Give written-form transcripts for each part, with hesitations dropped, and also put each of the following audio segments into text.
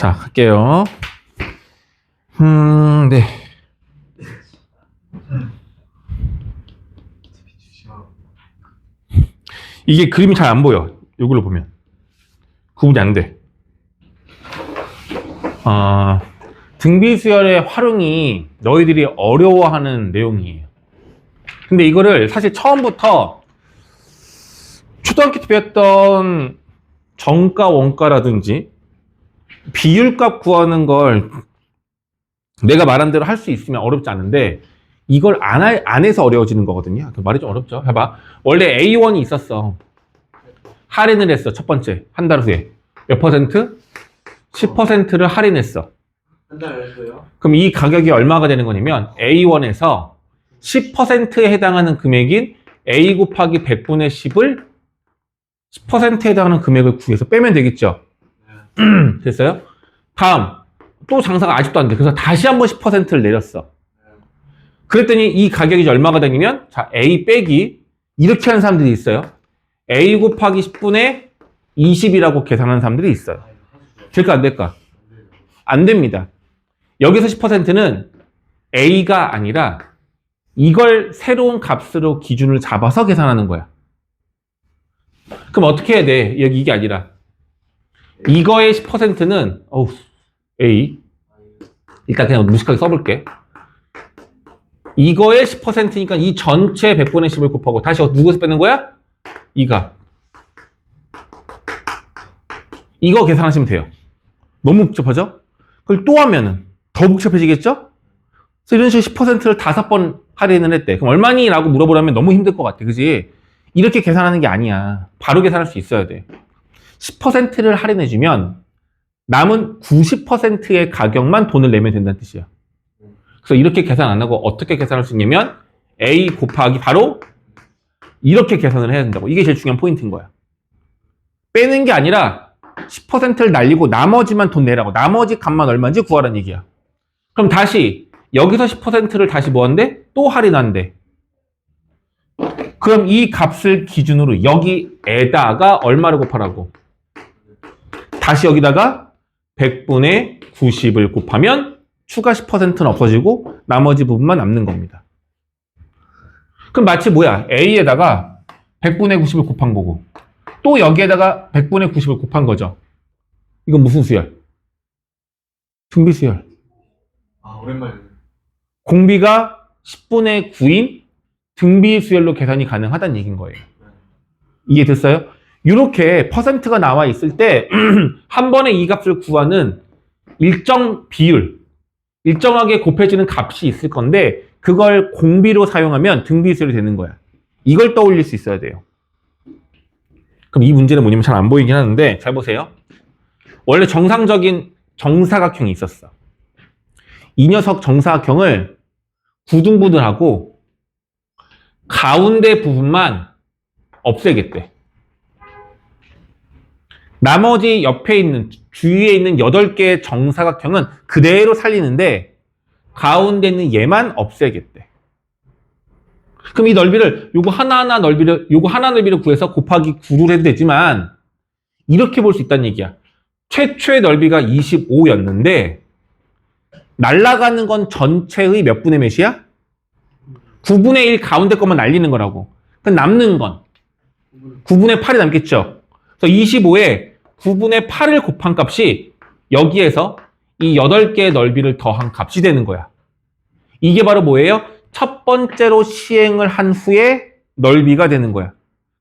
자, 갈게요. 네. 이게 그림이 잘 안 보여. 이걸로 보면. 구분이 안 돼. 등비수열의 활용이 너희들이 어려워하는 내용이에요. 근데 이거를 사실 처음부터 초등학교 때 배웠던 정가, 원가라든지 비율값 구하는 걸 내가 말한 대로 할 수 있으면 어렵지 않은데 이걸 안 해서 어려워지는 거거든요. 말이 좀 어렵죠. 해봐. 원래 A1이 있었어. 할인을 했어. 첫 번째. 한 달 후에. 몇 퍼센트? 10%를 할인했어. 한 달 했어요? 그럼 이 가격이 얼마가 되는 거냐면 A1에서 10%에 해당하는 금액인 A 곱하기 100분의 10을 10%에 해당하는 금액을 구해서 빼면 되겠죠. 됐어요? 다음 또 장사가 아직도 안 돼. 그래서 다시 한번 10%를 내렸어. 그랬더니 이 가격이 얼마가 되냐면 자 A 빼기 이렇게 하는 사람들이 있어요. A 곱하기 10분의 20이라고 계산하는 사람들이 있어요. 될까 안 될까? 안 됩니다. 여기서 10%는 A가 아니라 이걸 새로운 값으로 기준을 잡아서 계산하는 거야. 그럼 어떻게 해야 돼? 여기 이게 아니라 이거의 10%는 A 일단 그냥 무식하게 써볼게. 이거의 10%니까 이 전체 100분의 10을 곱하고 다시 누구에서 빼는 거야? 이가 이거 계산하시면 돼요. 너무 복잡하죠? 그걸 또 하면은 더 복잡해지겠죠? 그래서 이런 식으로 10%를 5번 할인을 했대. 그럼 얼마니? 라고 물어보려면 너무 힘들 것 같아. 그지? 이렇게 계산하는 게 아니야. 바로 계산할 수 있어야 돼. 10%를 할인해주면 남은 90%의 가격만 돈을 내면 된다는 뜻이야. 그래서 이렇게 계산 안 하고 어떻게 계산할 수 있냐면 A 곱하기 바로 이렇게 계산을 해야 된다고. 이게 제일 중요한 포인트인 거야. 빼는 게 아니라 10%를 날리고 나머지만 돈 내라고. 나머지 값만 얼마인지 구하라는 얘기야. 그럼 다시 여기서 10%를 다시 뭐 한대? 또 할인한대. 그럼 이 값을 기준으로 여기에다가 얼마를 곱하라고? 다시 여기다가 100분의 90을 곱하면 추가 10%는 없어지고 나머지 부분만 남는 겁니다. 그럼 마치 뭐야? A에다가 100분의 90을 곱한 거고 또 여기에다가 100분의 90을 곱한 거죠. 이건 무슨 수열? 등비수열. 오랜만이네. 공비가 10분의 9인 등비수열로 계산이 가능하다는 얘기인 거예요. 이해됐어요? 이렇게 퍼센트가 나와 있을 때 한 번에 이 값을 구하는 일정 비율, 일정하게 곱해지는 값이 있을 건데 그걸 공비로 사용하면 등비수열이 되는 거야. 이걸 떠올릴 수 있어야 돼요. 그럼 이 문제는 뭐냐면 잘 안 보이긴 하는데 잘 보세요. 원래 정상적인 정사각형이 있었어. 이 녀석 정사각형을 구둥부들하고 가운데 부분만 없애겠대. 나머지 옆에 있는 주위에 있는 8개의 정사각형은 그대로 살리는데 가운데 있는 얘만 없애겠대. 그럼 이 넓이를 요거 하나하나 넓이를 구해서 곱하기 9를 해도 되지만 이렇게 볼 수 있다는 얘기야. 최초의 넓이가 25였는데 날아가는 건 전체의 몇 분의 몇이야? 9분의 1 가운데 것만 날리는 거라고. 그럼 남는 건 9분의 8이 남겠죠. 그래서 25에 9분의 8을 곱한 값이 여기에서 이 8개의 넓이를 더한 값이 되는 거야. 이게 바로 뭐예요? 첫 번째로 시행을 한 후에 넓이가 되는 거야.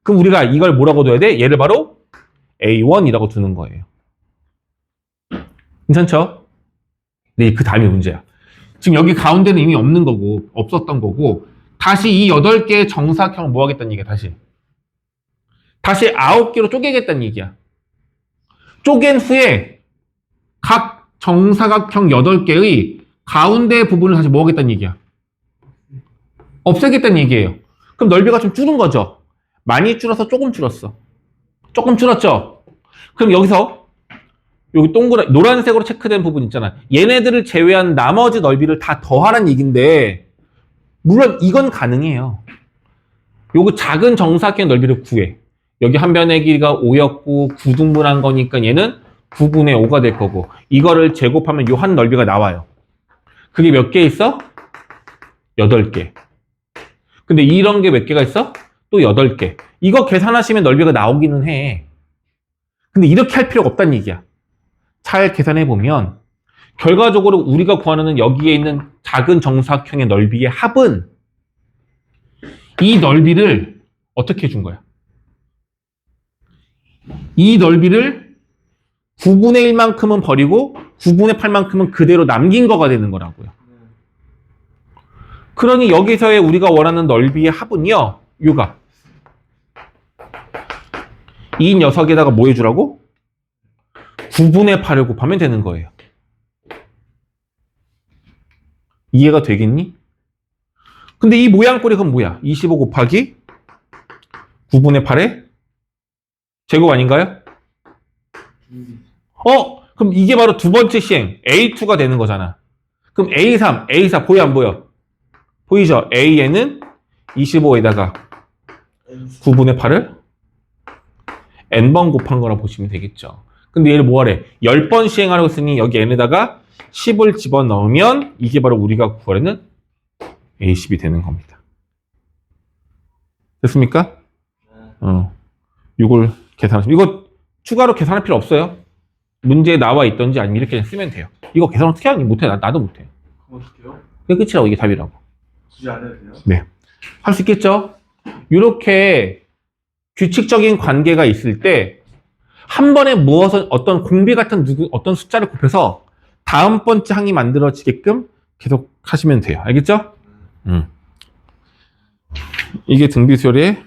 그럼 우리가 이걸 뭐라고 둬야 돼? 얘를 바로 A1이라고 두는 거예요. 괜찮죠? 네, 그 다음이 문제야. 지금 여기 가운데는 이미 없는 거고, 없었던 거고, 다시 이 8개의 정사각형을 뭐 하겠다는 얘기야, 다시 9개로 쪼개겠다는 얘기야. 쪼갠 후에 각 정사각형 8개의 가운데 부분을 다시 뭐 하겠다는 얘기야? 없애겠다는 얘기예요. 그럼 넓이가 좀 줄은 거죠? 많이 줄어서 조금 줄었어. 조금 줄었죠? 그럼 여기서 여기 노란색으로 체크된 부분 있잖아. 얘네들을 제외한 나머지 넓이를 다 더하라는 얘기인데 물론 이건 가능해요. 요거 작은 정사각형 넓이를 구해. 여기 한 변의 길이가 5였고 9등분한 거니까 얘는 9분의 5가 될 거고 이거를 제곱하면 요 한 넓이가 나와요. 그게 몇 개 있어? 8개. 근데 이런 게 몇 개가 있어? 또 8개. 이거 계산하시면 넓이가 나오기는 해. 근데 이렇게 할 필요가 없다는 얘기야. 잘 계산해 보면 결과적으로 우리가 구하는 여기에 있는 작은 정사각형의 넓이의 합은 이 넓이를 어떻게 준 거야? 이 넓이를 9분의 1만큼은 버리고 9분의 8만큼은 그대로 남긴 거가 되는 거라고요. 그러니 여기서의 우리가 원하는 넓이의 합은요. 요가 이 녀석에다가 뭐 해주라고? 9분의 8을 곱하면 되는 거예요. 이해가 되겠니? 근데 이 모양꼴이 그럼 뭐야? 25 곱하기 9분의 8의 제곱 아닌가요? 그럼 이게 바로 두 번째 시행 A2가 되는 거잖아. 그럼 A3, A4 보여 안 보여? 보이죠? A에는 25에다가 9분의 8을 n번 곱한 거라 보시면 되겠죠. 근데 얘를 뭐하래? 10번 시행하라고 했으니 여기 n에다가 10을 집어넣으면 이게 바로 우리가 구하려는 A10이 되는 겁니다. 됐습니까? 이걸 계산하시면 이거 추가로 계산할 필요 없어요. 문제에 나와 있던지 아니면 이렇게 쓰면 돼요. 이거 계산 어떻게 하니? 못해. 나도 못해. 그럼 어떡해요? 그게 끝이라고. 이게 답이라고. 굳이 안 해도 돼요? 네. 할 수 있겠죠? 이렇게 규칙적인 관계가 있을 때 한 번에 무엇을 어떤 공비 같은 어떤 숫자를 곱해서 다음번째 항이 만들어지게끔 계속 하시면 돼요. 알겠죠? 이게 등비수열의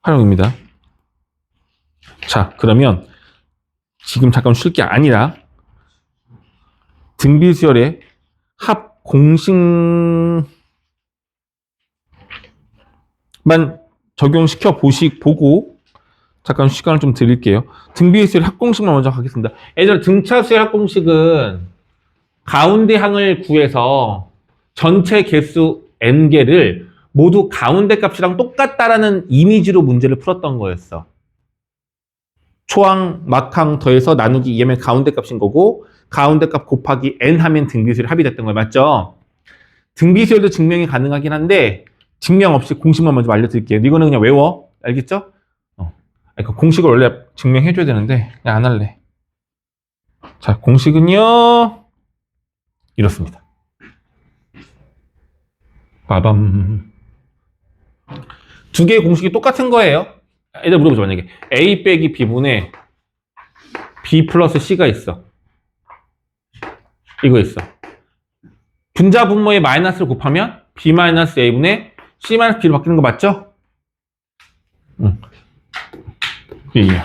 활용입니다. 자, 그러면 지금 잠깐 쉴 게 아니라 등비수열의 합 공식만 적용시켜 보고 잠깐 시간을 좀 드릴게요. 등비수열 합공식만 먼저 하겠습니다. 예전에 등차수열 합공식은 가운데 항을 구해서 전체 개수 n개를 모두 가운데 값이랑 똑같다라는 이미지로 문제를 풀었던 거였어. 초항, 막항 더해서 나누기 2하면 가운데 값인 거고 가운데 값 곱하기 n 하면 등비수열이 합의됐던 거예요. 맞죠? 등비수열도 증명이 가능하긴 한데 증명 없이 공식만 먼저 알려드릴게요. 이거는 그냥 외워. 알겠죠? 그러니까 공식을 원래 증명해줘야 되는데 그냥 안 할래. 자, 공식은요. 이렇습니다. 빠밤. 두 개의 공식이 똑같은 거예요. 애들 물어보죠. 만약에 A 빼기 B분의 B 플러스 C가 있어. 이거 있어. 분자 분모의 마이너스를 곱하면 B 마이너스 A분의 C 마이너스 B로 바뀌는 거 맞죠? 응. 이게요.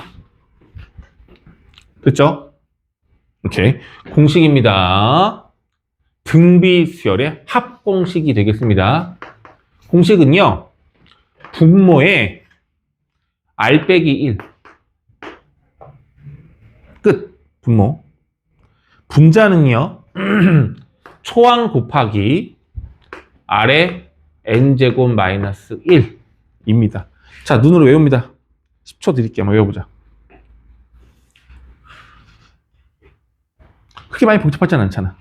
됐죠? 오케이. 공식입니다. 등비수열의 합공식이 되겠습니다. 공식은요. 분모에 R 빼기 1 끝. 분모. 분자는요. 초항 곱하기 R의 n제곱 마이너스 1입니다. 자, 눈으로 외웁니다. 10초 드릴게요. 한번 외워보자. 그렇게 많이 복잡하진 않잖아.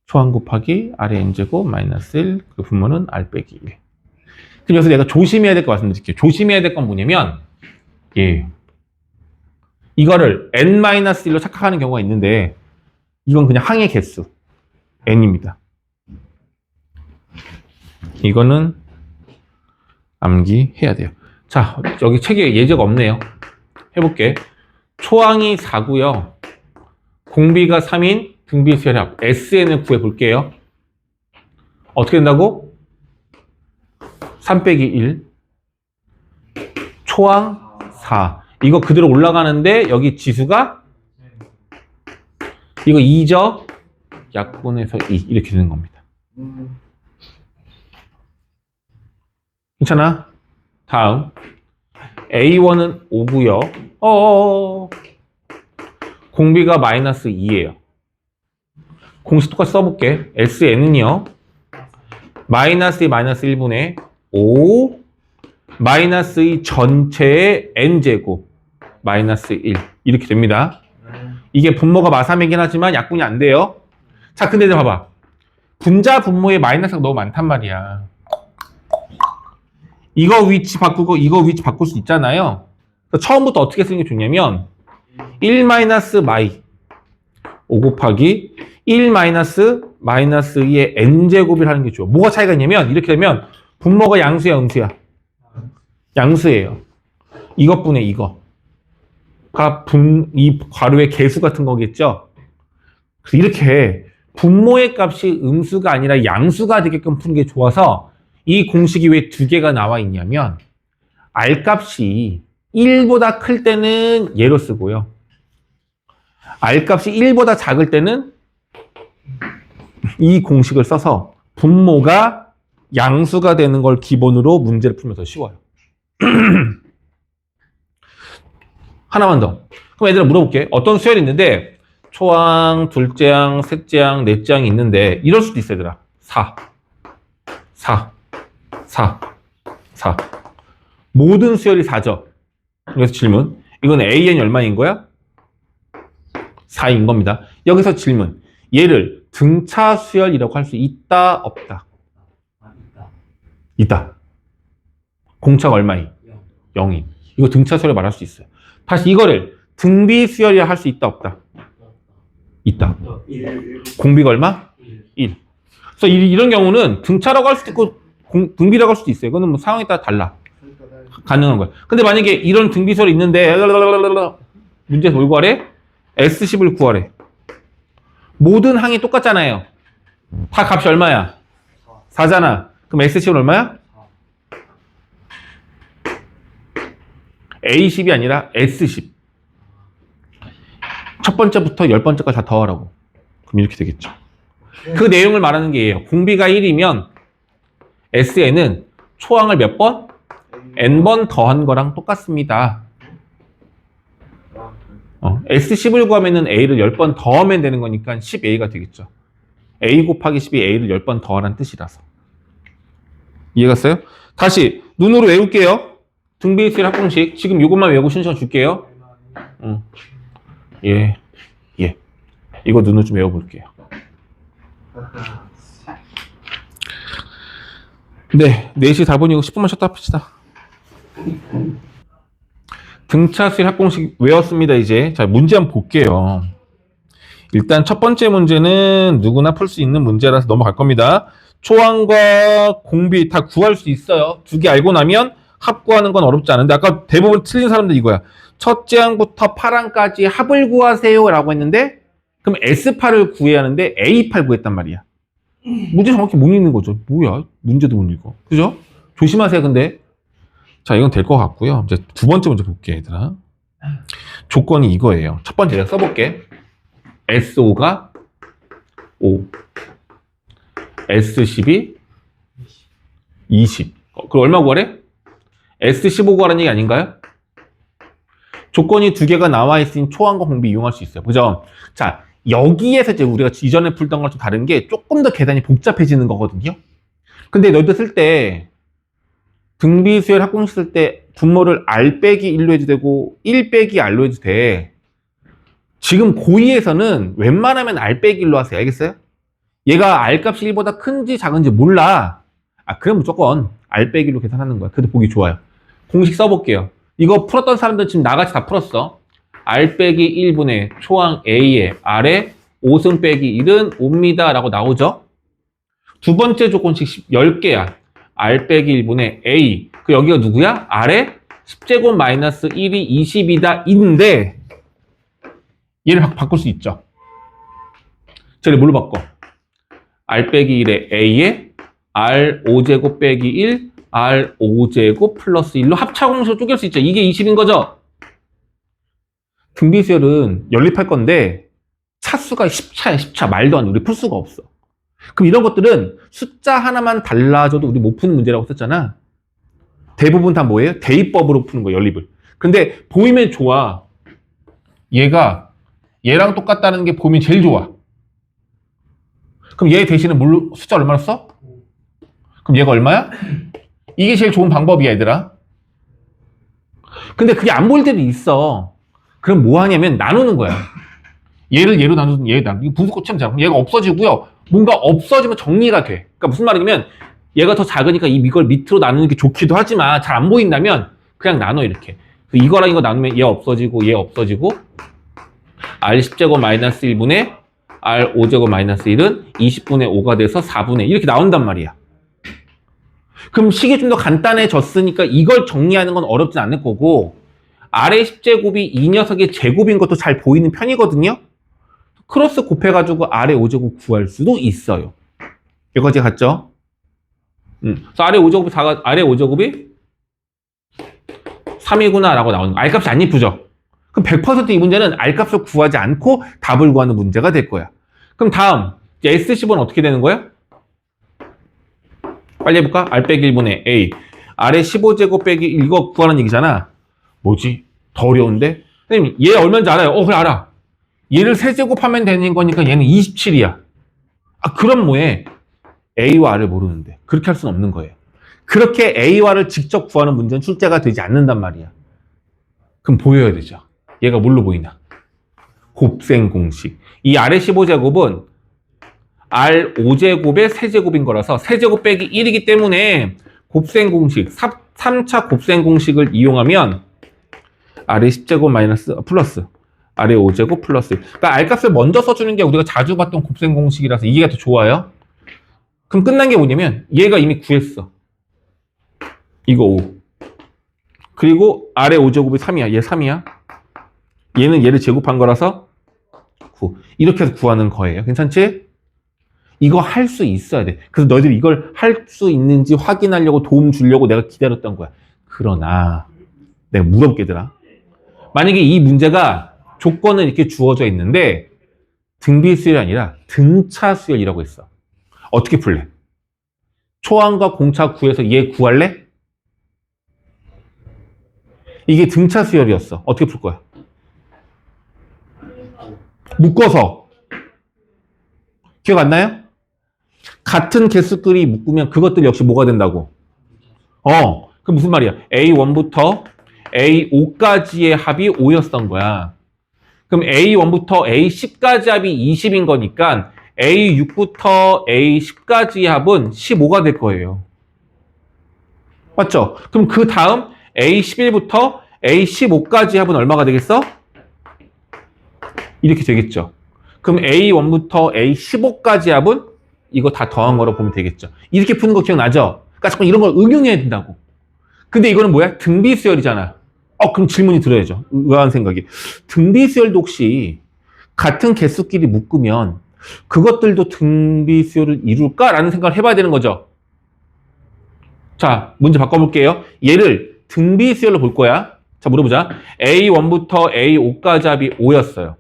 초항 곱하기 R의 n제곱 마이너스 1, 그 분모는 R 빼기 1. 그럼 여기서 내가 조심해야 될 거 말씀드릴게요. 조심해야 될 건 뭐냐면, 이거를 n-1로 착각하는 경우가 있는데, 이건 그냥 항의 개수, n입니다. 이거는 암기해야 돼요. 자, 여기 책에 예제가 없네요. 해볼게. 초항이 4고요. 공비가 3인 등비수열의 합 SN을 구해볼게요. 어떻게 된다고? 3 빼기 1 초항 4 이거 그대로 올라가는데 여기 지수가 이거 2죠? 약분해서 2 이렇게 되는 겁니다. 괜찮아? 다음 A1은 5고요. 공비가 마이너스 2예요. 공식 똑같이 써볼게. SN은요. 마이너스 2 마이너스 1분의 5 마이너스 2 전체의 n제곱 마이너스 1 이렇게 됩니다. 네. 이게 분모가 마삼이긴 하지만 약분이 안 돼요. 자, 근데 이제 봐봐. 분자 분모에 마이너스가 너무 많단 말이야. 이거 위치 바꾸고 이거 위치 바꿀 수 있잖아요. 그래서 처음부터 어떻게 쓰는 게 좋냐면 1 마이너스 마이 5 곱하기 1 마이너스 마이너스 2의 n제곱을 하는 게 좋아. 뭐가 차이가 있냐면 이렇게 되면 분모가 양수야 음수야? 양수예요. 이것분의 이거가 이 괄호의 개수 같은 거겠죠? 그래서 이렇게 분모의 값이 음수가 아니라 양수가 되게끔 푸는 게 좋아서 이 공식이 왜 두 개가 나와 있냐면 R 값이 1보다 클 때는 얘로 쓰고요. R 값이 1보다 작을 때는 이 공식을 써서 분모가 양수가 되는 걸 기본으로 문제를 풀면 더 쉬워요. 하나만 더. 그럼 얘들아 물어볼게. 어떤 수열이 있는데 초항, 둘째 항, 셋째 항, 넷째 항이 있는데 이럴 수도 있어 얘들아. 4 모든 수열이 4죠. 그래서 질문. 이건 AN이 얼마인 거야? 4인 겁니다. 여기서 질문. 얘를 등차 수열이라고 할 수 있다, 없다? 있다. 공차가 얼마인? 0인. 이거 등차 수열을 말할 수 있어요. 다시 이거를 등비 수열이라 할 수 있다, 없다? 있다. 공비가 얼마? 1. 그래서 이런 경우는 등차라고 할 수도 있고 등비라고 할 수도 있어요. 이거는 뭐 상황에 따라 달라. 가능한 거야. 근데 만약에 이런 등비 수열이 있는데 문제에서 뭘 구하래? S10을 구하래. 모든 항이 똑같잖아요. 다 값이 얼마야? 4잖아. 그럼 S10은 얼마야? A10이 아니라 S10. 첫 번째부터 10번째까지 다 더하라고. 그럼 이렇게 되겠죠. 그 내용을 말하는 게 얘예요. 공비가 1이면 Sn은 초항을 몇 번? N번 더한 거랑 똑같습니다. S10을 구하면은 A를 10번 더하면 되는 거니까 10A가 되겠죠. A 곱하기 10이 A를 10번 더하라는 뜻이라서. 이해갔어요? 다시 눈으로 외울게요. 등비수열 합공식. 지금 이것만 외우고 신청 줄게요. 예. 이거 눈으로 좀 외워볼게요. 네, 4시 4분이고 10분만 쉬었다 합시다. 등차수열 합공식 외웠습니다, 이제. 자, 문제 한번 볼게요. 일단 첫 번째 문제는 누구나 풀 수 있는 문제라서 넘어갈 겁니다. 초항과 공비 다 구할 수 있어요. 두 개 알고 나면 합구하는 건 어렵지 않은데 아까 대부분 틀린 사람들 이거야. 첫째 항부터 8항까지 합을 구하세요 라고 했는데 그럼 S8을 구해야 하는데 A8 구했단 말이야. 문제 정확히 못 읽는 거죠. 뭐야? 문제도 못 읽어. 그죠? 조심하세요, 근데. 자, 이건 될 것 같고요. 이제 두 번째 문제 볼게요, 얘들아. 조건이 이거예요. 첫 번째 내가 써볼게. S5가 5. S10이 20. 그럼 얼마 구하래? S15 구하라는 얘기 아닌가요? 조건이 두 개가 나와 있으니 초항과 공비 이용할 수 있어요. 그죠? 자, 여기에서 이제 우리가 이전에 풀던 거랑 좀 다른 게 조금 더 계산이 복잡해지는 거거든요. 근데 너희들 쓸 때 등비수열 합공식 쓸 때 분모를 R 빼기 1로 해도 되고 1 빼기 R로 해도 돼. 지금 고2에서는 웬만하면 R 빼기 1로 하세요. 알겠어요? 얘가 R 값이 1보다 큰지 작은지 몰라. 그럼 무조건 R 빼기 1로 계산하는 거야. 그래도 보기 좋아요. 공식 써볼게요. 이거 풀었던 사람들 지금 나같이 다 풀었어. R 빼기 1분의 초항 A의 R의 5승 빼기 1은 5입니다. 라고 나오죠? 두 번째 조건식 10개야. R 빼기 1분의 A. 그 여기가 누구야? R의 10제곱 마이너스 1이 20이다. 인데 얘를 바꿀 수 있죠. 저를 뭘로 바꿔? R 빼기 1의 A에 R 5제곱 빼기 1, R 5제곱 플러스 1로 합차공식으로 쪼갤 수 있죠. 이게 20인 거죠? 등비수열은 연립할 건데 차수가 10차야, 10차. 말도 안 돼. 우리 풀 수가 없어. 그럼 이런 것들은 숫자 하나만 달라져도 우리 못 푸는 문제라고 썼잖아. 대부분 다 뭐예요? 대입법으로 푸는 거예요, 연립을. 근데 보이면 좋아. 얘가 얘랑 똑같다는 게 보이면 제일 좋아. 그럼 얘 대신에 숫자 얼마나 써? 그럼 얘가 얼마야? 이게 제일 좋은 방법이야, 얘들아. 근데 그게 안 보일 때도 있어. 그럼 뭐 하냐면 나누는 거야. 얘를 얘로 나누든 얘 나누든 이거 분수꼴처럼 자. 얘가 없어지고요. 뭔가 없어지면 정리가 돼. 그러니까 무슨 말이냐면 얘가 더 작으니까 이걸 밑으로 나누는 게 좋기도 하지만 잘 안 보인다면 그냥 나눠 이렇게. 이거랑 이거 나누면 얘 없어지고 얘 없어지고 R10제곱 마이너스 1분의 R5제곱 마이너스 1은 20분의 5가 돼서 4분의 이렇게 나온단 말이야. 그럼 식이 좀 더 간단해졌으니까 이걸 정리하는 건 어렵진 않을 거고 아래 10제곱이 이 녀석의 제곱인 것도 잘 보이는 편이거든요. 크로스 곱해가지고 아래 5제곱 구할 수도 있어요. 여기까지 갔죠? 그래서 아래 5제곱이 3이구나 라고 나오는 거. R값이 안 이쁘죠? 그럼 100% 이 문제는 R값을 구하지 않고 답을 구하는 문제가 될 거야. 그럼 다음 S10은 어떻게 되는 거야? 빨리 해볼까? R 빼기 1분의 A 아래 15제곱 빼기 이거 구하는 얘기잖아. 뭐지? 더 어려운데? 선생님 얘 얼마인지 알아요? 그래 알아. 얘를 세제곱하면 되는 거니까 얘는 27이야. 그럼 뭐해? A와 R을 모르는데 그렇게 할 수는 없는 거예요. 그렇게 A와 R을 직접 구하는 문제는 출제가 되지 않는단 말이야. 그럼 보여야 되죠. 얘가 뭘로 보이나? 곱셈 공식. 이 아래 15제곱은 R5제곱의 세제곱인 거라서 세제곱 빼기 1이기 때문에 곱셈 공식, 3차 곱셈 공식을 이용하면 아래 10제곱 마이너스 플러스 아래 5제곱 플러스 그러니까 R값을 먼저 써주는 게 우리가 자주 봤던 곱셈 공식이라서 이게 더 좋아요. 그럼 끝난 게 뭐냐면 얘가 이미 구했어. 이거 5. 그리고 아래 5제곱이 3이야. 얘 3이야. 얘는 얘를 제곱한 거라서 9. 이렇게 해서 구하는 거예요. 괜찮지? 이거 할 수 있어야 돼. 그래서 너희들이 이걸 할 수 있는지 확인하려고 도움 주려고 내가 기다렸던 거야. 그러나 내가 물어볼게 얘들아. 만약에 이 문제가 조건은 이렇게 주어져 있는데 등비 수열이 아니라 등차 수열이라고 했어. 어떻게 풀래? 초항과 공차 구해서 얘 구할래? 이게 등차 수열이었어. 어떻게 풀 거야? 묶어서. 기억 안 나요? 같은 개수끼리 묶으면 그것들 역시 뭐가 된다고? 그럼 무슨 말이야? A1부터 A5까지의 합이 5였던 거야. 그럼 A1부터 A10까지 합이 20인 거니까 A6부터 A10까지의 합은 15가 될 거예요. 맞죠? 그럼 그 다음 A11부터 A15까지 합은 얼마가 되겠어? 이렇게 되겠죠. 그럼 A1부터 A15까지 합은 이거 다 더한 거로 보면 되겠죠. 이렇게 푸는 거 기억나죠? 그러니까 자꾸 이런 걸 응용해야 된다고. 근데 이거는 뭐야? 등비수열이잖아. 그럼 질문이 들어야죠. 의아한 생각이. 등비수열도 혹시 같은 개수끼리 묶으면 그것들도 등비수열을 이룰까라는 생각을 해봐야 되는 거죠. 자, 문제 바꿔볼게요. 얘를 등비수열로 볼 거야. 자, 물어보자. A1부터 A5까지 합이 5였어요.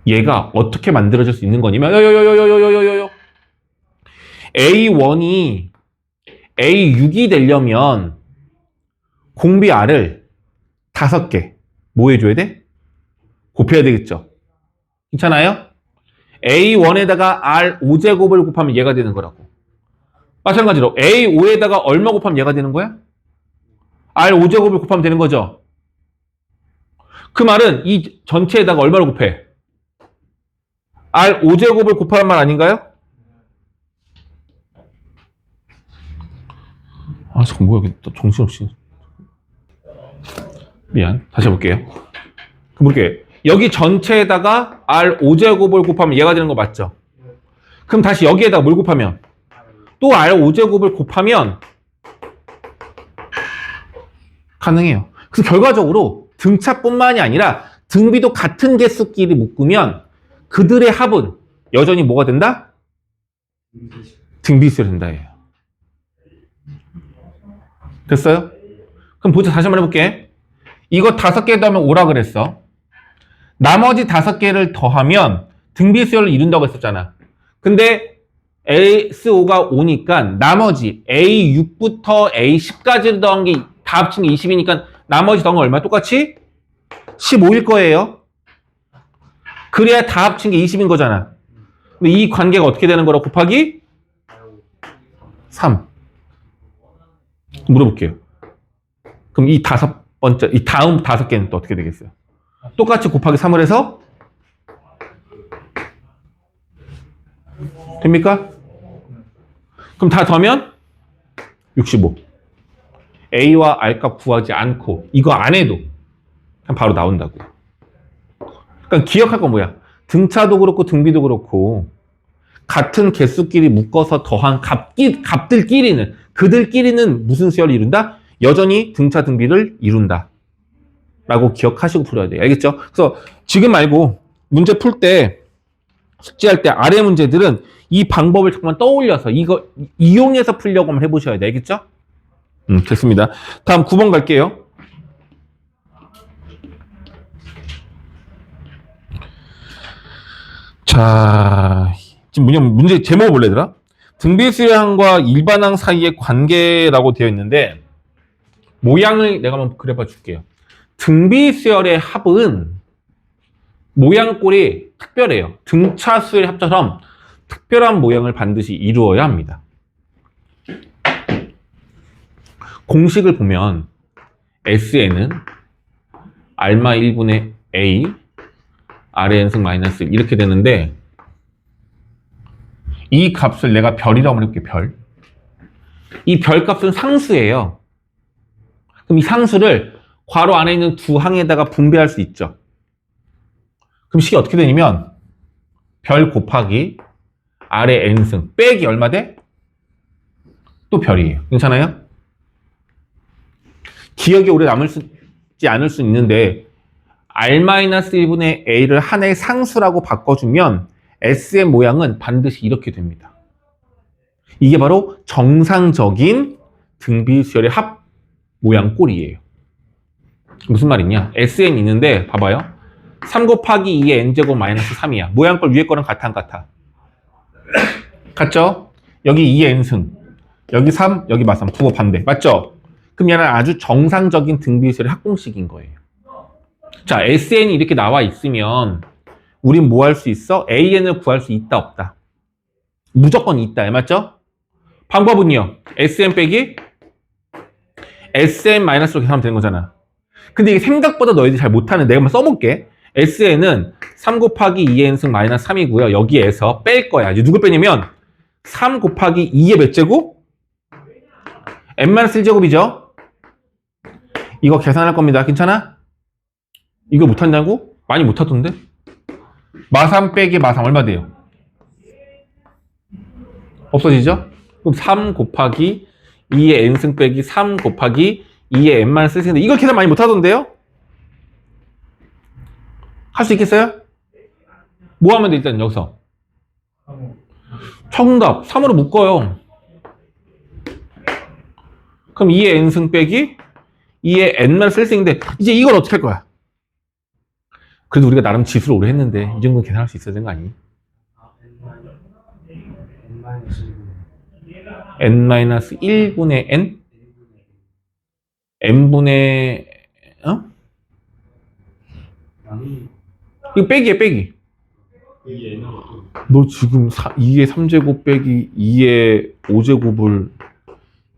얘가 어떻게 만들어질 수 있는 거냐면 A1이 A6이 되려면 공비 R을 5개 뭐 해줘야 돼? 곱해야 되겠죠. 괜찮아요? A1에다가 R5제곱을 곱하면 얘가 되는 거라고. 마찬가지로 A5에다가 얼마 곱하면 얘가 되는 거야? R5제곱을 곱하면 되는 거죠. 그 말은 이 전체에다가 얼마를 곱해? R5제곱을 곱하는 말 아닌가요? 잠깐 뭐야 또 정신없이. 미안. 다시 해볼게요. 그럼 여기 전체에다가 R5제곱을 곱하면 얘가 되는 거 맞죠? 그럼 다시 여기에다가 뭘 곱하면? 또 R5제곱을 곱하면 가능해요. 그래서 결과적으로 등차뿐만이 아니라 등비도 같은 개수끼리 묶으면 그들의 합은 여전히 뭐가 된다? 등비수열이 된다 예요. 됐어요? 그럼 보자. 다시 한번 해볼게. 이거 5개 더하면 5라 그랬어. 나머지 5개를 더하면 등비수열을 이룬다고 했었잖아. 근데 S5가 5니까 나머지 A6부터 A10까지 더한 게 다 합친 게 20이니까 나머지 더한 건 얼마? 똑같이 15일 거예요. 그래야 다 합친 게 20인 거잖아. 근데 이 관계가 어떻게 되는 거라 곱하기? 3. 물어볼게요. 그럼 이 다섯 번째, 이 다음 다섯 개는 또 어떻게 되겠어요? 똑같이 곱하기 3을 해서 됩니까? 그럼 다 더하면 65. A와 R 값 구하지 않고 이거 안 해도 그냥 바로 나온다고요. 그러니까 기억할 건 뭐야? 등차도 그렇고 등비도 그렇고 같은 개수끼리 묶어서 더한 값들끼리는 그들끼리는 무슨 수열을 이룬다? 여전히 등차 등비를 이룬다. 라고 기억하시고 풀어야 돼요. 알겠죠? 그래서 지금 말고 문제 풀 때 숙제할 때 아래 문제들은 이 방법을 잠깐 떠올려서 이거 이용해서 풀려고 한번 해보셔야 돼요. 알겠죠? 됐습니다. 다음 9번 갈게요. 자, 지금 문제 제목을 볼래 얘들아? 등비수열항과 일반항 사이의 관계라고 되어 있는데 모양을 내가 한번 그려봐 줄게요. 등비수열의 합은 모양꼴이 특별해요. 등차수열의 합처럼 특별한 모양을 반드시 이루어야 합니다. 공식을 보면 S에는 R마 1분의 A R의 n승 마이너스 1 이렇게 되는데 이 값을 내가 별이라고 해볼게요. 별. 이 별 값은 상수예요. 그럼 이 상수를 괄호 안에 있는 두 항에다가 분배할 수 있죠. 그럼 식이 어떻게 되냐면 별 곱하기 R의 n승 빼기 얼마 돼? 또 별이에요. 괜찮아요? 기억이 오래 남지 않을 수 있는데 R-1분의 A를 하나의 상수라고 바꿔주면 S의 모양은 반드시 이렇게 됩니다. 이게 바로 정상적인 등비수열의 합 모양 꼴이에요. 무슨 말이냐? Sn 있는데 봐봐요. 3 곱하기 2의 n제곱 마이너스 3이야. 모양 꼴 위에 거랑 같아 안 같아? 같죠? 여기 2의 n승 여기 3 여기 마삼 부호 반대 맞죠? 그럼 얘는 아주 정상적인 등비수열의 합공식인 거예요. 자, SN이 이렇게 나와 있으면 우린 뭐 할 수 있어? AN을 구할 수 있다 없다? 무조건 있다. 맞죠? 방법은요. SN 빼기 SN 마이너스로 계산하면 되는 거잖아. 근데 이게 생각보다 너희들이 잘 못하는 내가 한번 써볼게. SN은 3 곱하기 2n승 마이너스 3이고요. 여기에서 뺄 거야. 이제 누굴 빼냐면 3 곱하기 2의 몇 제곱? n-1제곱이죠? 이거 계산할 겁니다. 괜찮아? 이거 못한다고? 많이 못하던데? 마3 빼기 마3 얼마 돼요? 없어지죠? 그럼 3 곱하기 2의 n승 빼기 3 곱하기 2의 n-1인데 이걸 계산 많이 못하던데요? 할 수 있겠어요? 뭐 하면 돼 일단 여기서? 정답 3으로 묶어요. 그럼 2의 n승 빼기 2의 n-1인데 이제 이걸 어떻게 할 거야? 그래도 우리가 나름 지수를 오래 했는데 이 정도는 계산할 수 있어야 되는 거 아니니? n-1분의 n? n분의 어? 이거 빼기야 빼기. 너 지금 2의 3제곱 빼기 2의 5제곱을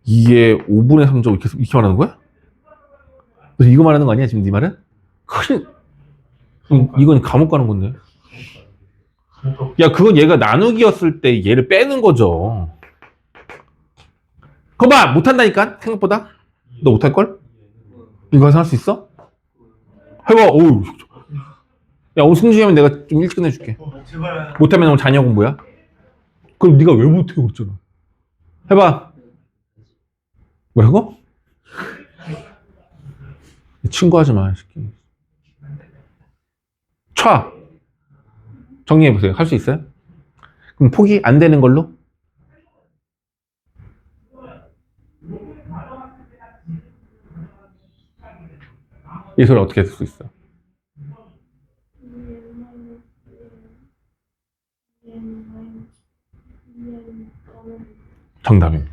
2의 5분의 3제곱 이렇게 말하는 거야? 너 이거 말하는 거 아니야 지금 네 말은? 큰일. 이건 감옥 가는 건데. 야, 그건 얘가 나누기였을 때 얘를 빼는 거죠. 그거 봐! 못한다니까? 생각보다? 너 못할걸? 이거 할 수 있어? 해봐, 어우. 야, 오늘 승진하면 내가 좀 일찍 끝내줄게. 제발. 못하면 오늘 자녀 공부야? 그럼 네가 왜 못해? 그랬잖아. 해봐. 뭐, 이거? 친구하지 마, 이 새끼. 차! 정리해보세요. 할 수 있어요? 그럼 포기 안 되는 걸로? 이 소리 어떻게 할 수 있어? 정답입니다.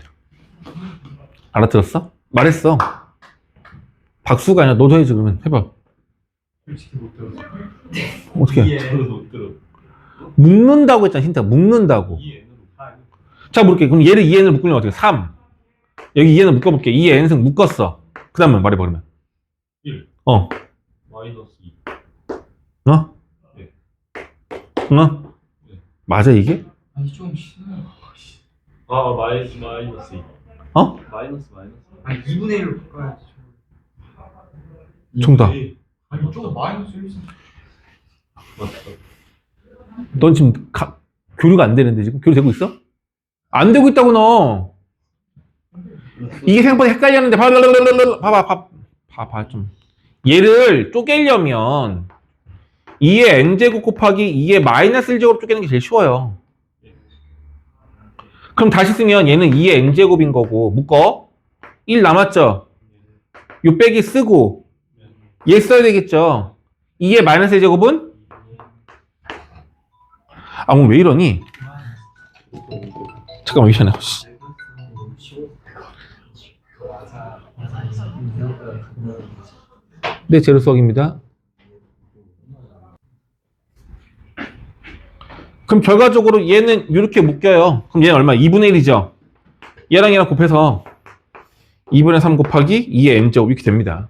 알아들었어? 말했어. 박수가 아니라 너도 해야지 그러면. 해봐. 솔직히 못 들었어. 어떻게 해? 이해는 못 들어. 묶는다고 했잖아. 힌트가 묶는다고. 이해는 다. 자, 볼게. 그럼 얘를 2n을 묶으려면 어떻게 해? 3. 여기 2n을 묶어볼게. 2의 n승 묶었어. 그 다음은 말해봐, 그러면. 1 어. 마이너스 2 어? 네. 어? 네. 맞아, 이게? 아니 좀 쉬워. 아 마이너스 2 어? 마이너스 아니 2분의 1로 바꿔야지. 정답. 아니 좀 마이너스 1. 맞다. 넌 지금 교류가 안 되는데, 지금? 교류 되고 있어? 안 되고 있다고, 너. 이게 생각보다 헷갈렸는데, 봐봐, 좀. 얘를 쪼개려면 2의 n제곱 곱하기 2의 마이너스 1제곱 쪼개는 게 제일 쉬워요. 그럼 다시 쓰면 얘는 2의 n제곱인 거고 묶어. 1 남았죠? 요 빼기 쓰고 얘 써야 되겠죠? 2의 마이너스 1제곱은? 아, 뭐 왜 이러니? 잠깐만, 미션해. 네, 제로 수학입니다. 그럼 결과적으로 얘는 이렇게 묶여요. 그럼 얘는 얼마? 2분의 1이죠? 얘랑 얘랑 곱해서 2분의 3 곱하기 2의 n제곱 이렇게 됩니다.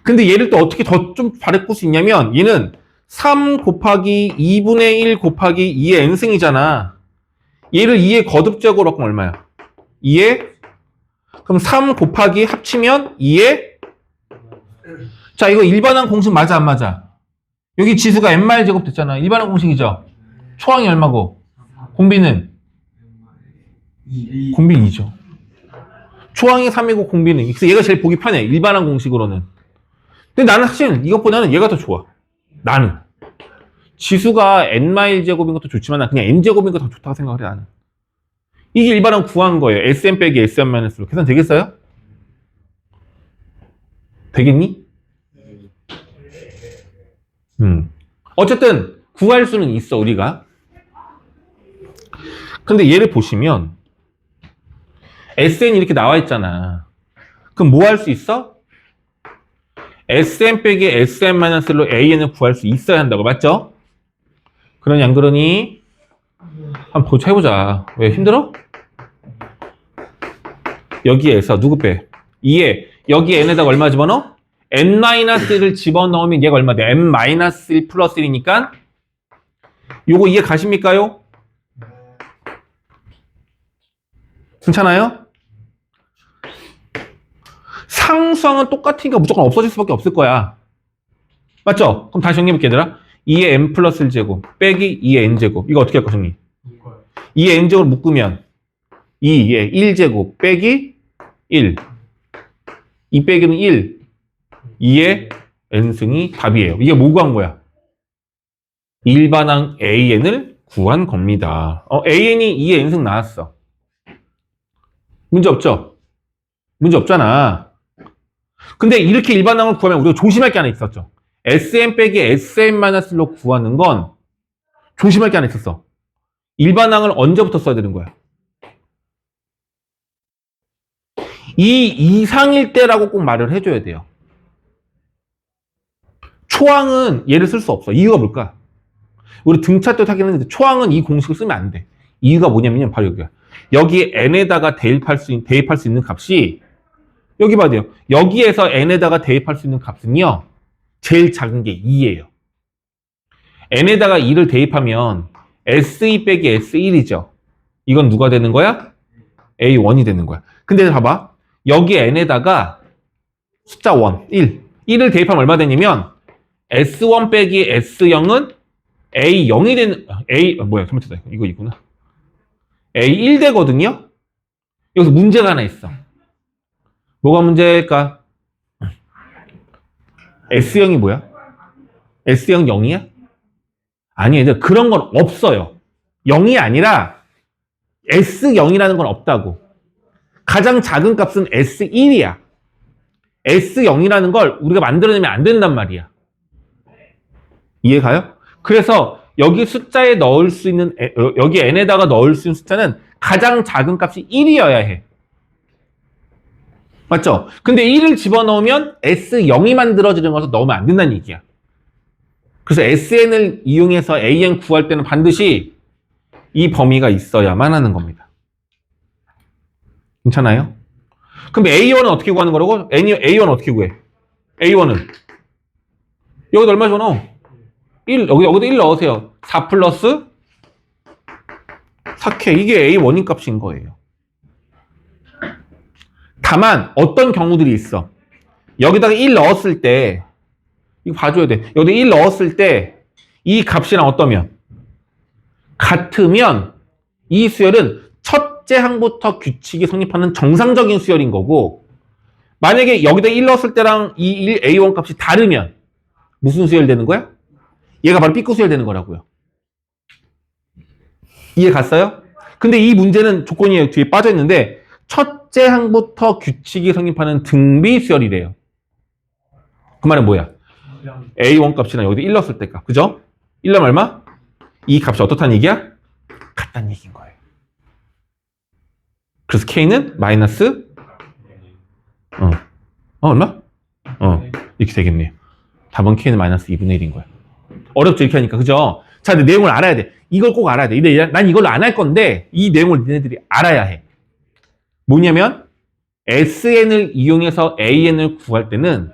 근데 얘를 또 어떻게 더 좀 바꿀 수 있냐면 얘는 3 곱하기 2분의 1 곱하기 2의 n승이잖아. 얘를 2의 거듭제곱으로 바꾸면 얼마야? 2의 그럼 3 곱하기 합치면 2의 자, 이거 일반항 공식 맞아 안 맞아? 여기 지수가 n마일 제곱 됐잖아. 일반항 공식이죠? 초항이 얼마고? 공비는? 공비는 2죠. 초항이 3이고 공비는 2. 그래서 얘가 제일 보기 편해. 일반항 공식으로는. 근데 나는 사실 이것보다는 얘가 더 좋아. 나는. 지수가 n마일 제곱인 것도 좋지만 난 그냥 n제곱인 거 더 좋다고 생각을 해, 나는. 이게 일반항 구한 거예요. sn 빼기 sn-로. 계산 되겠어요? 되겠니? 어쨌든 구할 수는 있어, 우리가. 근데 얘를 보시면 SN이 이렇게 나와 있잖아. 그럼 뭐 할 수 있어? SN 빼기 SN-1로 AN을 구할 수 있어야 한다고, 맞죠? 그러니 안 그러니? 한번 해보자. 왜 힘들어? 여기에서 누구 빼? 2에 여기 n에다가 얼마 집어넣어? n-1을 집어넣으면 얘가 얼마 돼? n-1 플러스 1이니까 요거 이해 가십니까요? 괜찮아요? 상수항은 똑같으니까 무조건 없어질 수밖에 없을 거야. 맞죠? 그럼 다시 정리해볼게, 얘들아. 2의 n 플러스 1제곱 빼기 2의 n제곱. 이거 어떻게 할까, 정리? 2의 n제곱을 묶으면 2의 1제곱 빼기 1. 2 빼기는 1. 2의 n승이 답이에요. 이게 뭐 구한 거야? 일반항 AN을 구한 겁니다. AN이 2의 n승 나왔어. 문제 없죠? 문제 없잖아. 근데 이렇게 일반항을 구하면 우리가 조심할 게 하나 있었죠. SN 빼기 SN-로 구하는 건 조심할 게 하나 있었어. 일반항을 언제부터 써야 되는 거야? 이 이상일 때라고 꼭 말을 해줘야 돼요. 초항은 얘를 쓸 수 없어. 이유가 뭘까? 우리 등차 때도 하긴 했는데 초항은 이 공식을 쓰면 안 돼. 이유가 뭐냐면 바로 여기야. 여기 n에다가 대입할 수 있는 값이 여기 봐야 돼요. 여기에서 n에다가 대입할 수 있는 값은요. 제일 작은 게 2예요. n에다가 2를 대입하면 S2 빼기 S1이죠. 이건 누가 되는 거야? A1이 되는 거야. 근데 봐봐. 여기 n에다가 숫자 1, 1을 대입하면 얼마 되냐면 S1 빼기 S0은 A0이 되는, 잘못했다. 이거 있구나. A1 되거든요? 여기서 문제가 하나 있어. 뭐가 문제일까? S0이 뭐야? S0 0이야? 아니, 얘들 그런 건 없어요. 0이 아니라 S0이라는 건 없다고. 가장 작은 값은 S1이야. S0이라는 걸 우리가 만들어내면 안 된단 말이야. 이해가요? 그래서 여기 숫자에 넣을 수 있는, 여기 n에다가 넣을 수 있는 숫자는 가장 작은 값이 1이어야 해. 맞죠? 근데 1을 집어넣으면 S0이 만들어지는 것을 넣으면 안 된다는 얘기야. 그래서 SN을 이용해서 AN 구할 때는 반드시 이 범위가 있어야만 하는 겁니다. 괜찮아요? 그럼 A1은 어떻게 구하는 거라고? A1은 어떻게 구해? A1은 여기다 얼마 집어넣어? 1, 여기다 1 넣으세요. 4 플러스 4K. 이게 A1인 값인 거예요. 다만 어떤 경우들이 있어. 여기다가 1 넣었을 때 이거 봐줘야 돼. 여기다 1 넣었을 때 이 값이랑 어떠면? 같으면 이 수열은 첫째 항부터 규칙이 성립하는 정상적인 수열인 거고, 만약에 여기다 1 넣었을 때랑 이 A1 값이 다르면 무슨 수열 되는 거야? 얘가 바로 삐꾸 수열 되는 거라고요. 이해 갔어요? 근데 이 문제는 조건이 뒤에 빠져 있는데 첫째 항부터 규칙이 성립하는 등비 수열이래요. 그 말은 뭐야? A1 값이나 여기다 1 넣었을 때 값. 그죠? 1 넣으면 얼마? 이 값이 어떻다는 얘기야? 같다는 얘기인 거예요. 그래서 K는 마이너스 얼마? 이렇게 되겠네요. 답은 K는 마이너스 2분의 1인 거야. 어렵죠, 이렇게 하니까. 그죠? 자, 근데 내용을 알아야 돼. 이걸 꼭 알아야 돼. 근데 난 이걸로 안 할 건데 이 내용을 니네들이 알아야 해. 뭐냐면 SN을 이용해서 AN을 구할 때는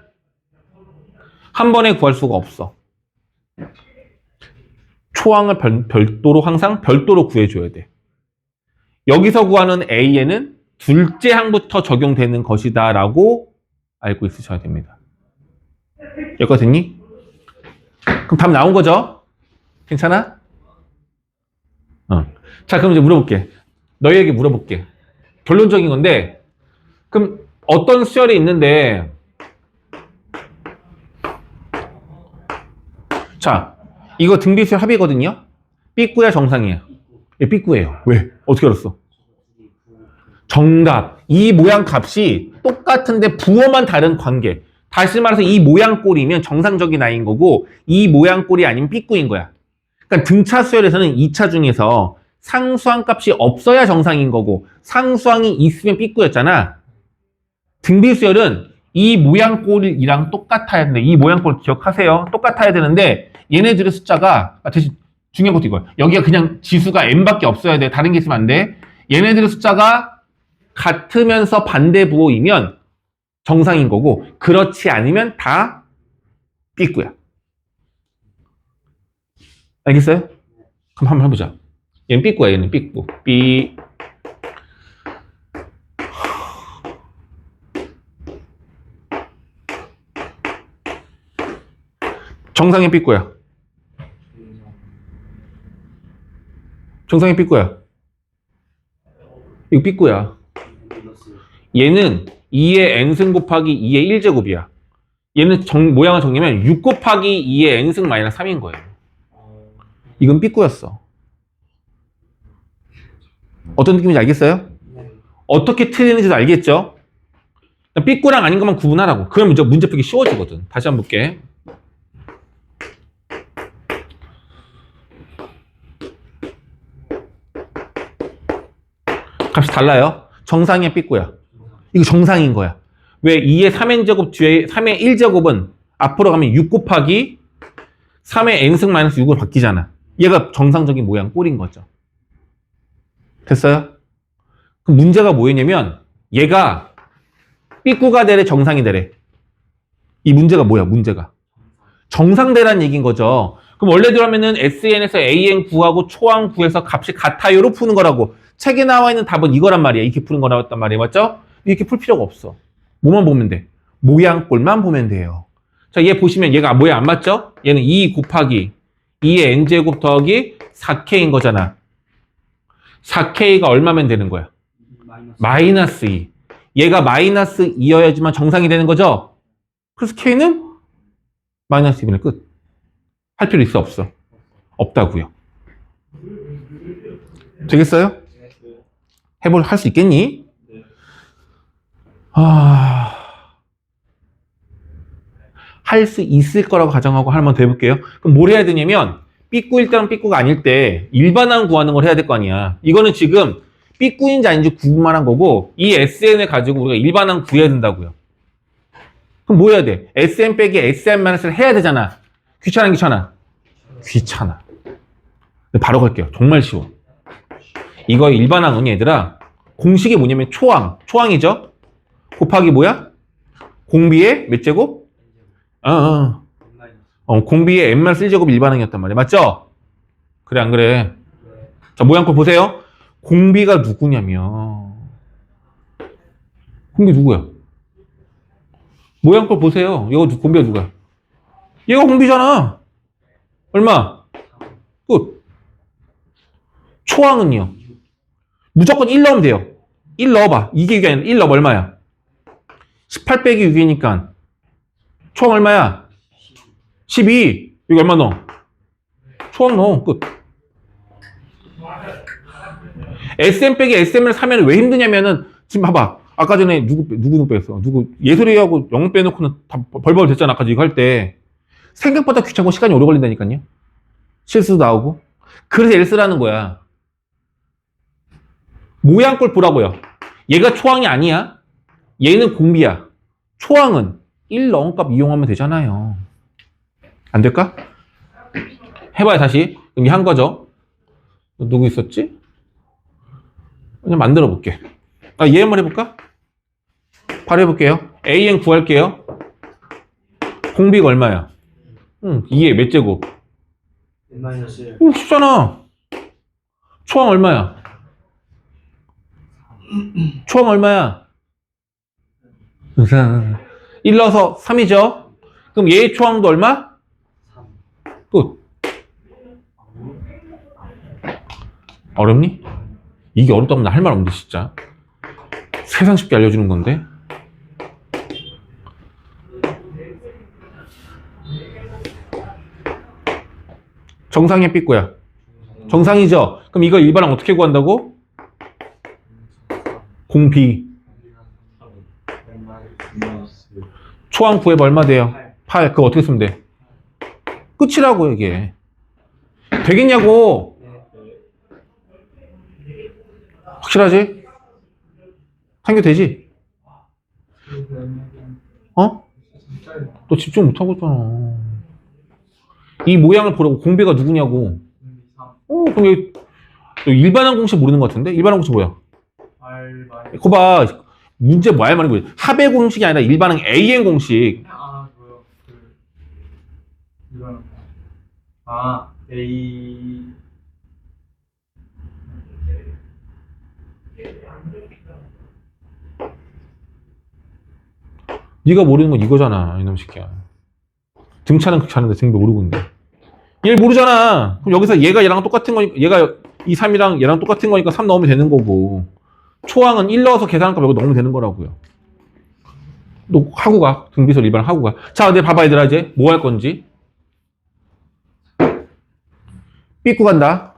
한 번에 구할 수가 없어. 초항을 별도로 항상 별도로 구해줘야 돼. 여기서 구하는 AN은 둘째 항부터 적용되는 것이다 라고 알고 있으셔야 됩니다. 여기까지 됐니? 그럼 답 나온 거죠? 괜찮아? 자, 그럼 이제 물어볼게. 너희에게 물어볼게. 결론적인 건데, 그럼 어떤 수열이 있는데, 자, 이거 등비수열 합이거든요? 삐꾸야, 정상이야? 예, 삐꾸예요. 왜? 어떻게 알았어? 정답. 이 모양 값이 똑같은데 부호만 다른 관계. 다시 말해서 이 모양 꼴이면 정상적인 아이인 거고, 이 모양 꼴이 아니면 삐꾸인 거야. 그러니까 등차 수열에서는 2차 중에서 상수항 값이 없어야 정상인 거고, 상수항이 있으면 삐꾸였잖아. 등비 수열은 이 모양 꼴이랑 똑같아야 되는데, 이 모양 꼴 기억하세요. 똑같아야 되는데, 얘네들의 숫자가, 대신 중요한 것도 이거야. 여기가 그냥 지수가 n밖에 없어야 돼. 다른 게 있으면 안 돼. 얘네들의 숫자가 같으면서 반대 부호이면 정상인 거고, 그렇지 않으면 다 삐꾸야. 알겠어요? 그럼 한번 해보자. 얘는 삐꾸야, 얘는 삐꾸. 삐. 정상의 삐꾸야. 정상의 삐꾸야. 이거 삐꾸야. 얘는 2의 n승 곱하기 2의 1제곱이야. 얘는 모양을 정리하면 6 곱하기 2의 n승 마이너스 3인 거예요. 이건 삐꾸였어. 어떤 느낌인지 알겠어요? 어떻게 틀리는지도 알겠죠? 삐꾸랑 아닌 것만 구분하라고. 그럼 이제 문제 풀기 쉬워지거든. 다시 한번 볼게. 값이 달라요. 정상이야, 삐꾸야. 이거 정상인 거야. 왜 2의 3n제곱 뒤에 3의 1제곱은 앞으로 가면 6 곱하기 3의 n승 마이너스 6으로 바뀌잖아. 얘가 정상적인 모양 꼴인 거죠. 됐어요? 그럼 문제가 뭐였냐면 얘가 삐꾸가 되래, 정상이 되래. 이 문제가 뭐야, 문제가. 정상되라는 얘기인 거죠. 그럼 원래대로 하면은 SN에서 AN 구하고 초항 구해서 값이 같아요로 푸는 거라고. 책에 나와 있는 답은 이거란 말이야. 이렇게 푸는 거 나왔단 말이야. 맞죠? 이렇게 풀 필요가 없어. 뭐만 보면 돼? 모양꼴만 보면 돼요. 자, 얘 보시면 얘가 뭐야, 안 맞죠? 얘는 2 곱하기 2의 n제곱 더하기 4k인 거잖아. 4k가 얼마면 되는 거야? 마이너스 2. 얘가 마이너스 2여야지만 정상이 되는 거죠? 그래서 k는 마이너스 2분의 끝. 할 필요 있어, 없어? 없다고요. 되겠어요? 할 수 있겠니? 할 수 있을 거라고 가정하고 한번 더 해볼게요. 그럼 뭘 해야 되냐면 삐꾸일 때랑 삐꾸가 아닐 때 일반항 구하는 걸 해야 될 거 아니야. 이거는 지금 삐꾸인지 아닌지 구분만 한 거고, 이 SN을 가지고 우리가 일반항 구해야 된다고요. 그럼 뭐 해야 돼? SN 빼기 SN-를 해야 되잖아. 귀찮아, 귀찮아? 귀찮아. 바로 갈게요. 정말 쉬워. 이거 일반항은 얘들아, 공식이 뭐냐면 초항이죠? 곱하기 뭐야? 공비의 몇 제곱? 공비의 n-1제곱 일반항이었단 말이야. 맞죠? 그래, 안 그래? 자, 모양꼴 보세요. 공비가 누구냐면, 공비 누구야? 모양꼴 보세요. 이거 공비가 누구야? 얘가 공비잖아. 얼마? 끝. 초항은요? 무조건 1 넣으면 돼요. 1 넣어봐. 이게 6이 아니라 1 넣으면 얼마야? 18 빼기 6이니까. 초항 얼마야? 12. 여기 얼마 넣어? 초항 넣어. 끝. SM 빼기 SM을 사면 왜 힘드냐면은, 지금 봐봐. 아까 전에 누구 뺐어? 예솔이하고 영웅 빼놓고는 다 벌벌 됐잖아. 아까 이거 할 때. 생각보다 귀찮고 시간이 오래 걸린다니까요. 실수도 나오고. 그래서 L 쓰라는 거야. 모양꼴 보라고요. 얘가 초항이 아니야. 얘는 공비야. 초항은 1 넣은 값 이용하면 되잖아요. 안 될까? 해봐요, 다시. 그럼 한 거죠. 누구 있었지? 그냥 만들어 볼게. 얘 한번 해볼까? 바로 해볼게요. AN 구할게요. 공비가 얼마야? 2의 몇 제곱? n-1 쉽잖아. 초항 얼마야? 초항 얼마야? 1 넣어서 3이죠? 그럼 얘의 초항도 얼마? 3 끝. 어렵니? 이게 어렵다면 나 할 말 없는데 진짜. 세상 쉽게 알려주는 건데. 정상의 삐꾸야. 정상이죠? 그럼 이거 일반항 어떻게 구한다고? 공비. 초항 구해봐 얼마 돼요? 8. 그거 어떻게 쓰면 돼? 끝이라고 이게. 되겠냐고. 확실하지? 상교되지? 어? 너 집중 못하고 있잖아. 이 모양을 보라고. 공비가 누구냐고. 그럼 여기 일반항 공식 모르는 것 같은데? 일반항 공식 뭐야? 그거 봐. 문제 뭐 할 말인 거지? 합의 공식이 아니라 일반항 AN 공식. 뭐요? 이거는 A 네가 모르는 건 이거잖아, 이놈 새끼야. 등차는 그렇게 하는데 등도 모르고 있는데. 얘를 모르잖아. 그럼 여기서 얘가 얘랑 똑같은 거니까, 얘가 이 3이랑 얘랑 똑같은 거니까 3 넣으면 되는 거고. 초항은 1 넣어서 계산할까 말고 넣으면 되는 거라고요. 너 하고 가. 등비설 일반 하고 가. 자, 근데 봐봐, 얘들아, 이제 뭐 할 건지. 삐꾸 간다.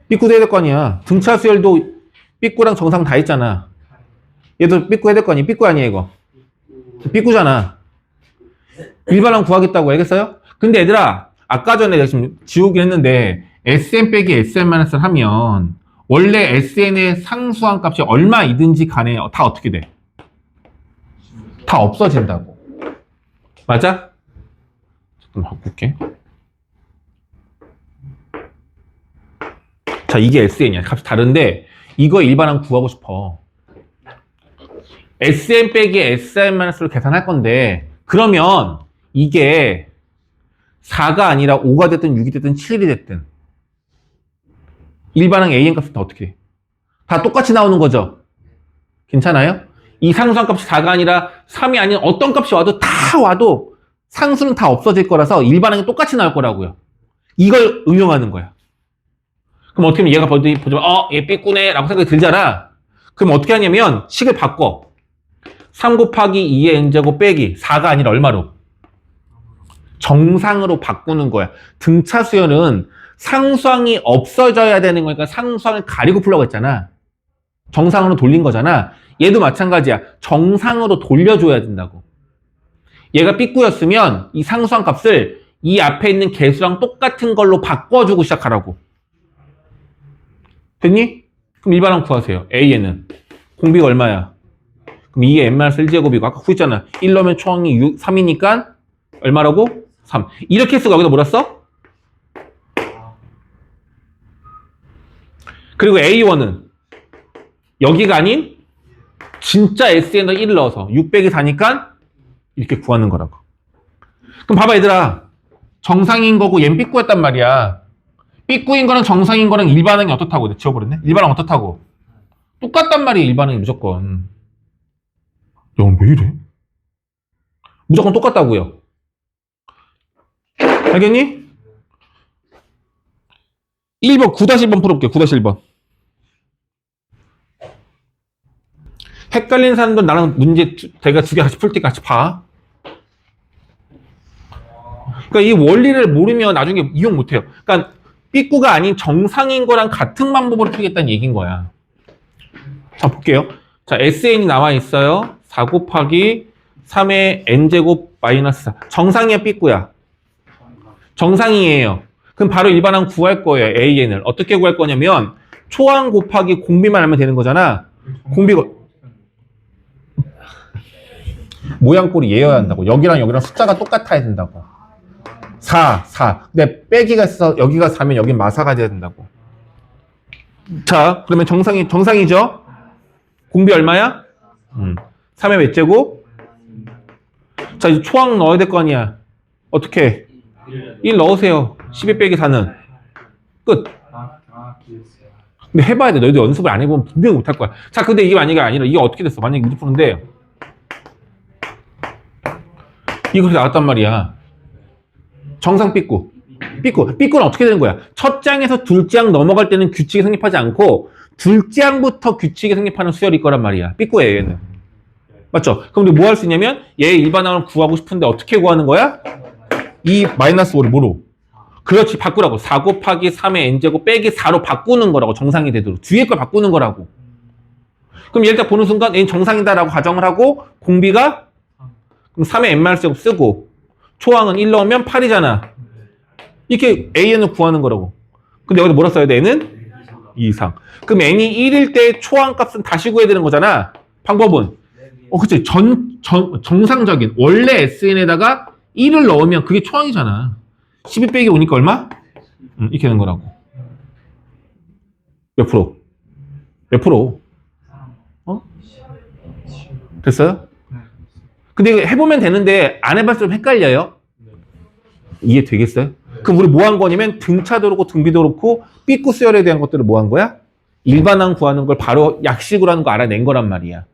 삐꾸도 해야 될 거 아니야. 등차 수열도 삐꾸랑 정상 다 있잖아. 얘도 삐꾸 해야 될 거 아니야. 삐꾸 아니야, 이거. 삐꾸잖아. 일반항 구하겠다고 알겠어요? 근데 얘들아, 아까 전에 내가 지금 지우긴 했는데 SN 빼기 SN-1을 하면 원래 SN의 상수항 값이 얼마이든지 간에 다 어떻게 돼? 다 없어진다고. 맞아? 잠깐만 바꿀게. 자, 이게 SN이야. 값이 다른데 이거 일반항 구하고 싶어. SN 빼기 SN-를 계산할 건데 그러면 이게 4가 아니라 5가 됐든 6이 됐든 7이 됐든 일반항 AN 값은 다 어떻게 해? 다 똑같이 나오는 거죠? 괜찮아요? 이 상수항 값이 4가 아니라 3이 아닌 어떤 값이 와도 다 와도 상수는 다 없어질 거라서 일반항이 똑같이 나올 거라고요. 이걸 응용하는 거야. 그럼 어떻게 하면 얘가 보자면 얘 삐꾸네 라고 생각이 들잖아. 그럼 어떻게 하냐면 식을 바꿔. 3 곱하기 2의 n제곱 빼기 4가 아니라 얼마로? 정상으로 바꾸는 거야. 등차 수열은 상수항이 없어져야 되는 거니까 상수항을 가리고 풀라고 했잖아. 정상으로 돌린 거잖아. 얘도 마찬가지야. 정상으로 돌려줘야 된다고. 얘가 삐꾸였으면 이 상수항 값을 이 앞에 있는 개수랑 똑같은 걸로 바꿔주고 시작하라고. 됐니? 그럼 일반항 구하세요. A에는 공비가 얼마야? 그럼 2의 n-1제곱이고 아까 구했잖아. 1 넣으면 초항이 3이니까 얼마라고? 3. 이렇게 쓰고 여기다 뭐라 써? 그리고 A1은 여기가 아닌 진짜 S에다 1을 넣어서 6 빼기 4니까 이렇게 구하는 거라고. 그럼 봐봐 얘들아. 정상인 거고 얘는 삐꾸였단 말이야. 삐꾸인 거랑 정상인 거랑 일반항이 어떻다고? 지워버렸네? 일반항 어떻다고? 똑같단 말이야 일반항이 무조건. 야, 왜 이래? 무조건 똑같다고요. 알겠니? 1번 9-1번 풀어볼게. 9-1번. 헷갈리는 사람들 나랑 문제 제가 두 개 같이 풀 때 같이 봐. 그러니까 이 원리를 모르면 나중에 이용 못해요. 그러니까 삐꾸가 아닌 정상인 거랑 같은 방법으로 풀겠다는 얘기인 거야. 자 볼게요. 자 SN이 나와 있어요. 4 곱하기 3의 n제곱 마이너스 4. 정상이야 삐꾸야? 정상이에요. 그럼 바로 일반항 구할 거예요. AN을. 어떻게 구할 거냐면 초항 곱하기 공비만 하면 되는 거잖아. 공비가 모양꼴이 얘여야 한다고. 여기랑 여기랑 숫자가 똑같아야 된다고. 4. 근데 빼기가 있어. 여기가 4면 여긴 마사가 돼야 된다고. 자, 그러면 정상이죠? 공비 얼마야? 3의 몇 제곱? 자, 이제 초항 넣어야 될 거 아니야. 어떻게? 1 넣으세요. 12 빼기 4는. 끝. 근데 해봐야 돼. 너희도 연습을 안 해보면 분명히 못할 거야. 자, 근데 이게 만약에 아니라 이게 어떻게 됐어? 만약에 문제 푸는데 이거 그렇게 나왔단 말이야. 정상 삐꾸는 어떻게 되는 거야? 첫 장에서 둘째 장 넘어갈 때는 규칙이 성립하지 않고 둘째 장부터 규칙이 성립하는 수열일 거란 말이야. 삐꾸예요, 얘는. 맞죠? 그럼 우리 뭐 할 수 있냐면 얘 일반항을 구하고 싶은데 어떻게 구하는 거야? 이 마이너스 5를 뭐로? 그렇지, 바꾸라고. 4 곱하기 3의 n제곱 빼기 4로 바꾸는 거라고. 정상이 되도록. 뒤에 걸 바꾸는 거라고. 그럼 얘를 딱 보는 순간 얘는 정상이다라고 가정을 하고 공비가 그럼 3의 n-제곱 쓰고 초항은 1 넣으면 8이잖아. 이렇게 AN을 구하는 거라고. 근데 여기서 뭐라 써야 돼? N은 2 이상. 그럼 N이 1일 때 초항 값은 다시 구해야 되는 거잖아. 방법은 그치. 정상적인 원래 SN에다가 1을 넣으면 그게 초항이잖아. 12 빼기 5니까 얼마? 이렇게 되는 거라고. 몇 프로? 몇 프로? 됐어요? 근데 이거 해보면 되는데 안 해봤을 때 좀 헷갈려요. 이해 되겠어요? 그럼 우리 뭐 한 거냐면 등차도 그렇고 등비도 그렇고 삐꾸 수열에 대한 것들을 뭐 한 거야? 일반항 구하는 걸 바로 약식으로 하는 거 알아낸 거란 말이야.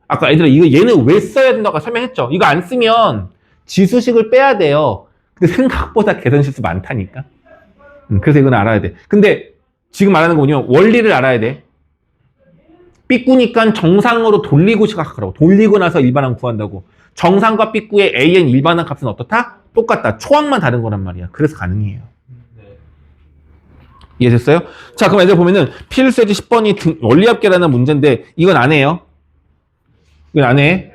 아까 얘들아 이거 얘는 왜 써야 된다고 설명했죠? 이거 안 쓰면 지수식을 빼야 돼요. 근데 생각보다 계산 실수 많다니까. 그래서 이건 알아야 돼. 근데 지금 말하는 거 뭐냐면 원리를 알아야 돼. 삐꾸니까 정상으로 돌리고 시작하라고. 돌리고 나서 일반항 구한다고. 정상과 삐꾸의 AN 일반항 값은 어떻다? 똑같다. 초항만 다른 거란 말이야. 그래서 가능해요. 이해됐어요? 자, 그럼 애들 보면은 필수예제 10번이 원리합계라는 문제인데 이건 안 해요. 이건 안 해.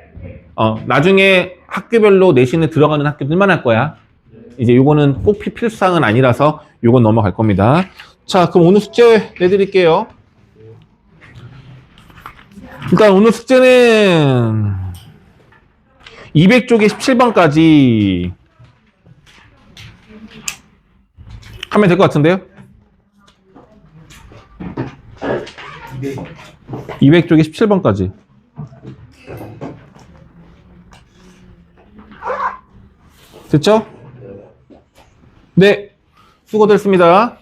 나중에 학교별로 내신에 들어가는 학교들만 할 거야. 이제 요거는 꼭 필수사항은 아니라서 요건 넘어갈 겁니다. 자, 그럼 오늘 숙제 내드릴게요. 일단 오늘 숙제는 200쪽에 17번까지 하면 될 것 같은데요? 200쪽에 17번까지. 됐죠? 네, 수고됐습니다.